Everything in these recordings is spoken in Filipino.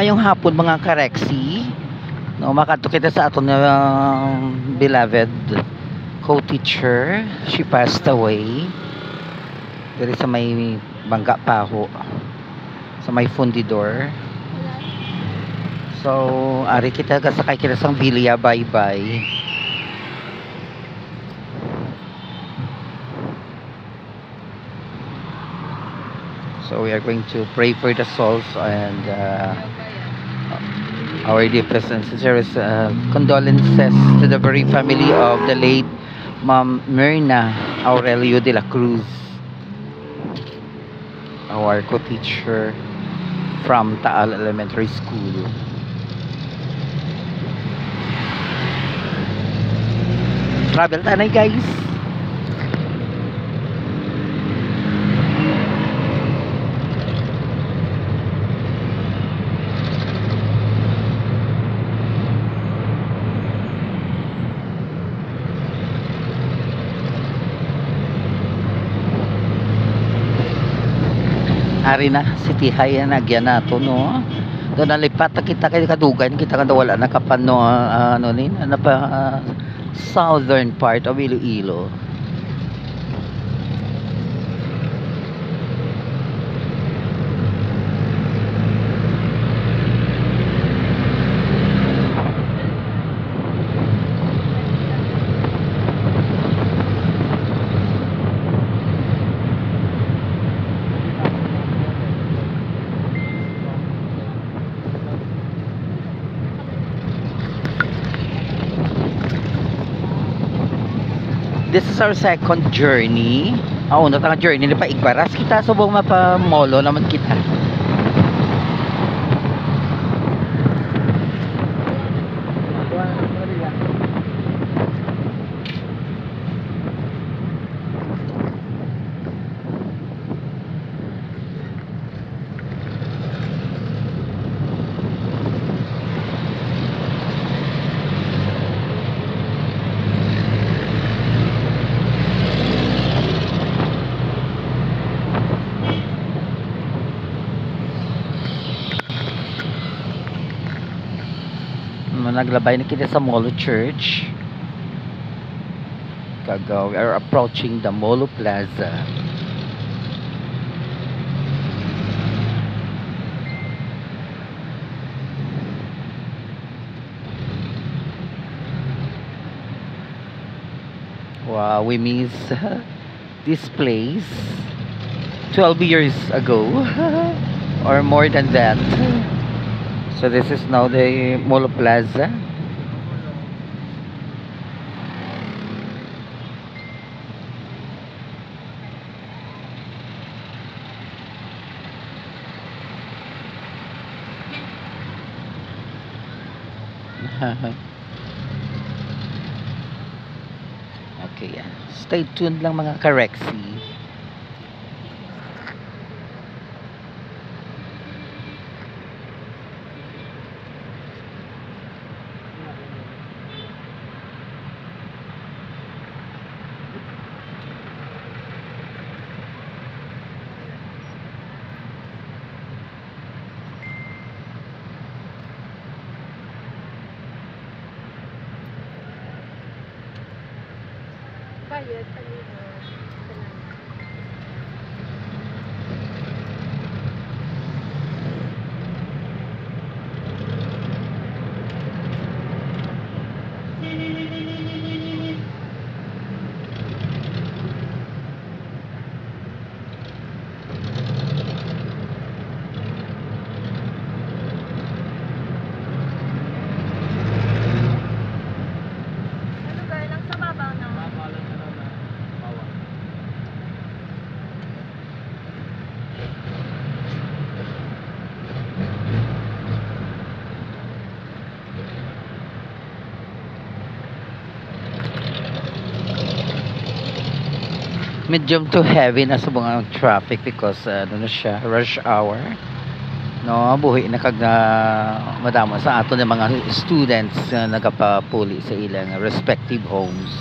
Mayong hapon mga kareksi. No, makato kita sa aton beloved co-teacher. She passed away. Diri sa may Bangka Paho. Sa may Fundidor. So, ari kita kasakay kita sa Bilya bye-bye. So we are going to pray for the souls and our deepest and sincerest condolences to the very family of the late Ma'am Myrna Aurelio de la Cruz, our co-teacher from Taal Elementary School. Travel tanay guys. Ari na si Tihay na nagyan nato no. Do nalipat kita kay kadugan kita kada wala nakapano ano ni na pa southern part of Iloilo. This is our second journey. Una tanga journey ni pa Igbaras kita subong mapa molo naman kita. Naglabay na kita sa Molo Church. We are approaching the Molo Plaza. Wow, we miss this place 12 years ago or more than that. So this is now the Molo Plaza. Okay, yeah. Stay tuned lang mga kareksi. Bayad kanina. Medium to heavy na sa mga traffic because ano na siya, rush hour. No, buhi na kag madamo sa ato ng mga students na nagapapuli sa ilang respective homes.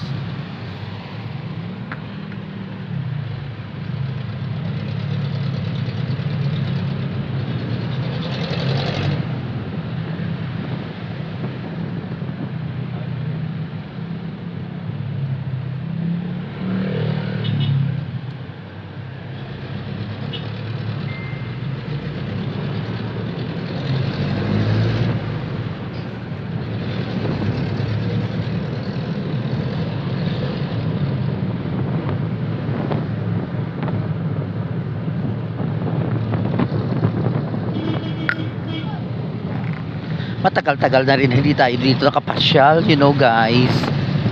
Matagal-tagal na rin hindi tayo dito nakapasyal, you know guys.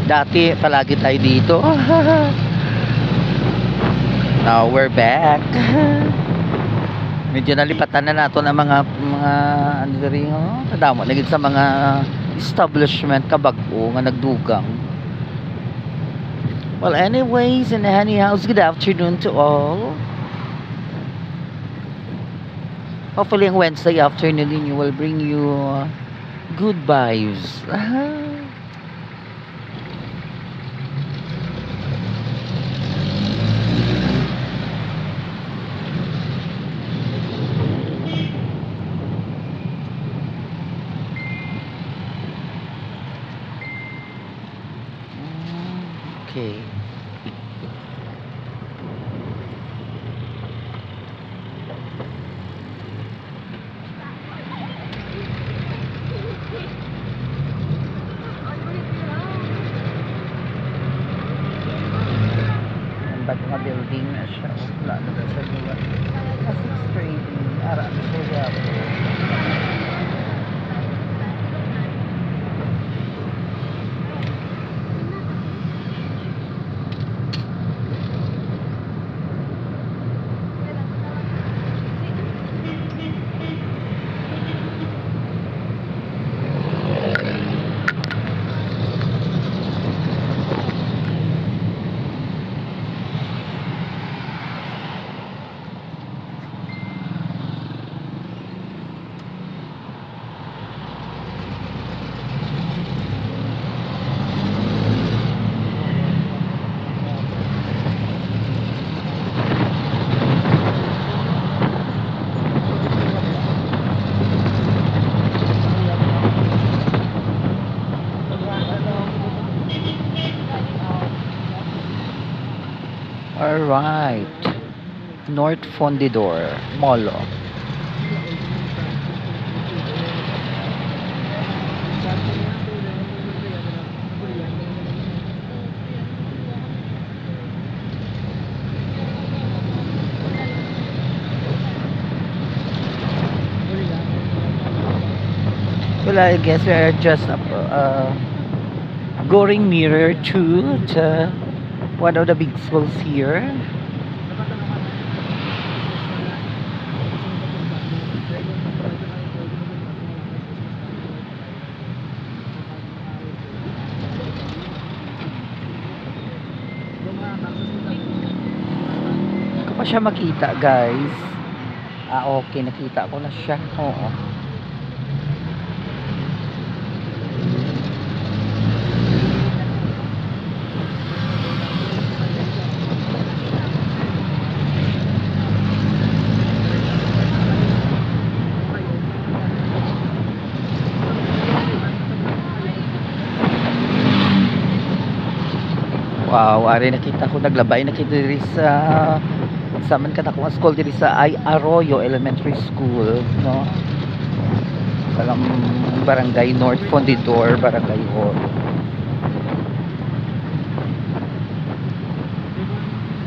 Dati palagi tayo dito. Now we're back. Medyo nalipatan na nato ng mga ano rin, nadamo na gid sa mga establishment kabag-o nga nagdugang. Well, anyways, in anyhow, good afternoon to all. Hopefully, ang Wednesday afternoon ninyo will bring you good vibes. Okay. Bago nga building na siya. Wala na ba sa luwa. Kasi trading. Ara na siya po. Alright. North Fundidor, Molo. Well, I guess we are just going nearer to one of the big schools here. Hindi ko pa siya makita, guys. Okay, nakita ko na siya. Oo. Wow, ari nakita ko naglabay nakita diri sa man kana ko school diri sa Arroyo Elementary School, no. Kalang barangay North Fundidor, barangay Hall.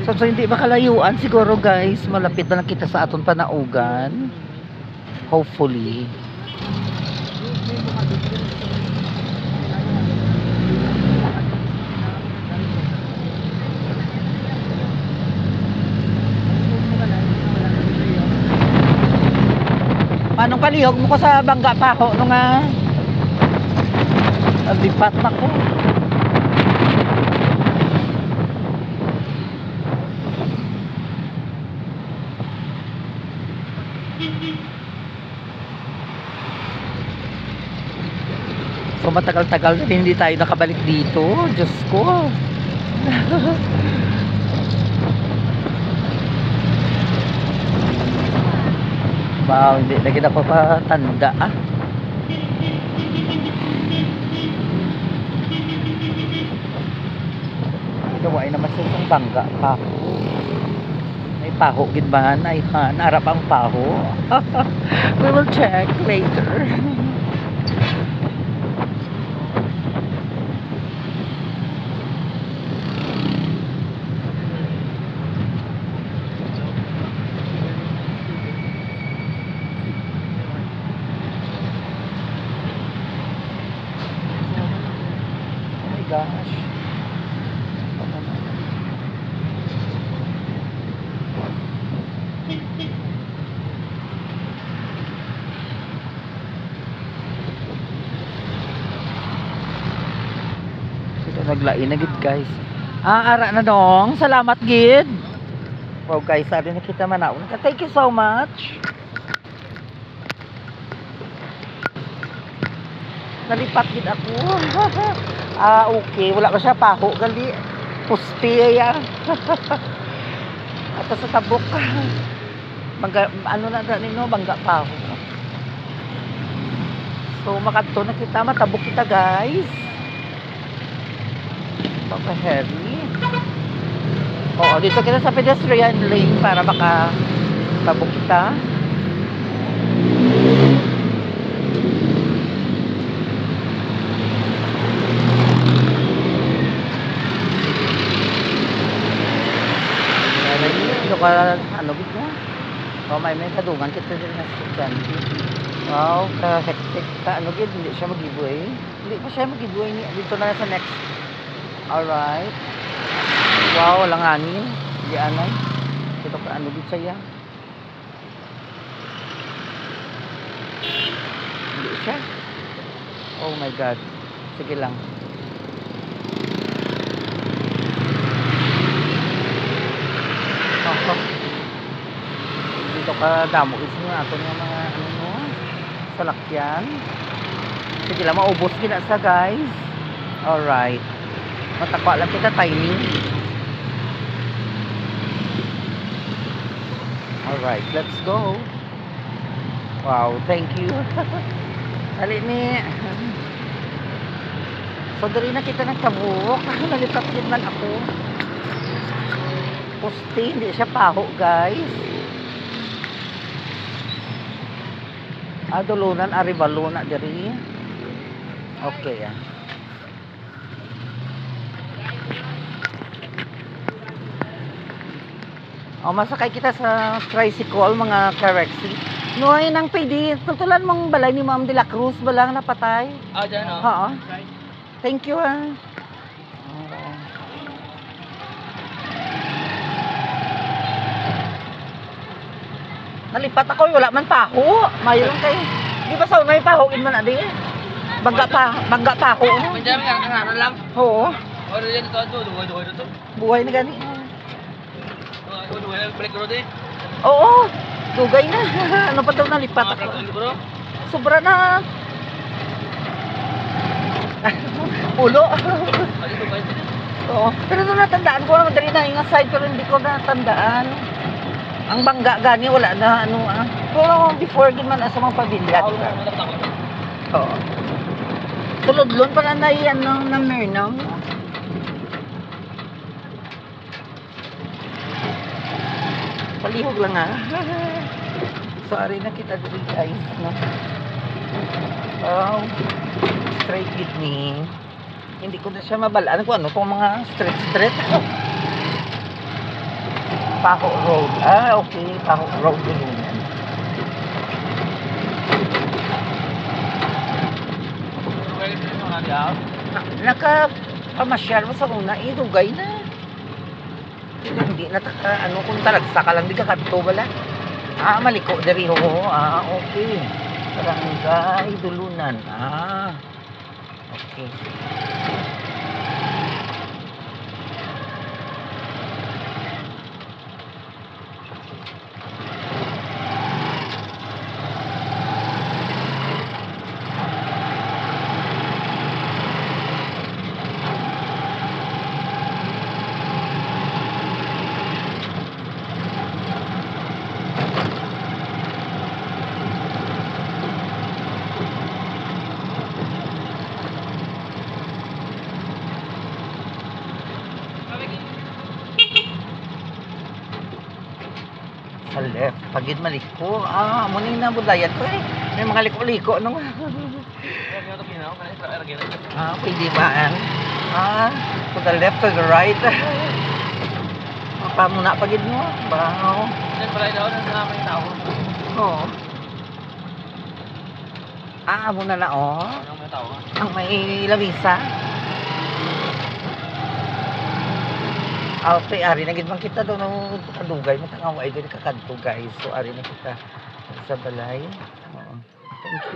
So hindi makalayuan siguro, guys. Malapit na lang kita sa aton panaugan. Hopefully. Anong palihog mo ko sa bangga pa ako nung lipat na ko. So matagal-tagal na hindi tayo nakabalik dito. Diyos ko. Wow, hindi lagi na pa tanda Gawa ay naman sa bangga pa. May paho gid ba? Ay harap ang paho. We will check later. maglain na gid guys. Ara na dong. Salamat gid. Wow guys, ari na kita manawon. Thank you so much. Nalipat gid ako. Okay, wala pa siya paho gali. Pusti ya. Ato sa tabok. Ano na nino bangga paho. So makadto na kita, matabok kita guys. Papa Harry. Oo, dito kita sa pedestrian lane para baka tabok kita. Dito ka, ano gito? Oh, may kadungan kita din na estudyante. Wow, ka-hectic ka. Ano gito, hindi siya mag-giveaway. Hindi pa siya mag-giveaway. Dito na sa next. Alright. Wow, walang hangin. Hindi anay. Ito ka ano din siya. Hindi siya. Oh my God. Sige lang. Oh. Dito ka damo. Isa nga ito ng mga ano, salakyan. Sige lang, maubos gina sa guys. Alright. Matakwa lang kita timing. Alright, let's go. Wow, thank you. Dali ni. So, dali na kita nagtabuk. Nalipat din man ako. Pusti, hindi siya paho, guys. Dulunan, aribaluna diri. Okay, masakay kita sa tricycle, mga karexi. Noy, nang pwede. Tutulan mong balay ni Ma'am de la Cruz, balang napatay. Dyan o. Oo. Thank you, Nalipat ako, wala man paho. Mayroon kay. Di ba sa may pahoin man adi? Bangga paho. Medyo nga lang. Oo. Ano yan ito? Duhay ito. Buhay na gani. Duhay ang balik road eh. Oo. Dugay na. Ano pa daw nalipat ako? Sobra na. Ulo. Oo. Pero doon natandaan ko naman dali na yung side pero hindi ko natandaan. Ang bangga gani wala na ano Pero before gid man sa mga pabilya. Oo. Tulodlon pa na yan ng Mernam. Palihog lang Sorry na kita dito guys, no? Wow. Straight gid ni. Hindi ko na siya mabalaan kung ano kung mga straight. Paho Road. Okay. Paho Road din yan. Nakapamasyal mo sa una, dugay na. Hindi na kung talagsa ka lang, di ka kapito bala. Maliko dari ho. Okay. Barangay Dulunan. Okay. Sa left, pagid maliko. Muna na budayan ko eh. May mga liko-liko nung. Pwede ba? To the left, to the right. Muna pagid mo. Wow. Diyan pala daw nasa mga tao. Oo. Muna na Ang mga tao. Ang may lamisa. Okay, ari na gid man kita daw ng kadugay mo tangaw ay dili ka kadto guys. So ari na kita sa balay. Thank you.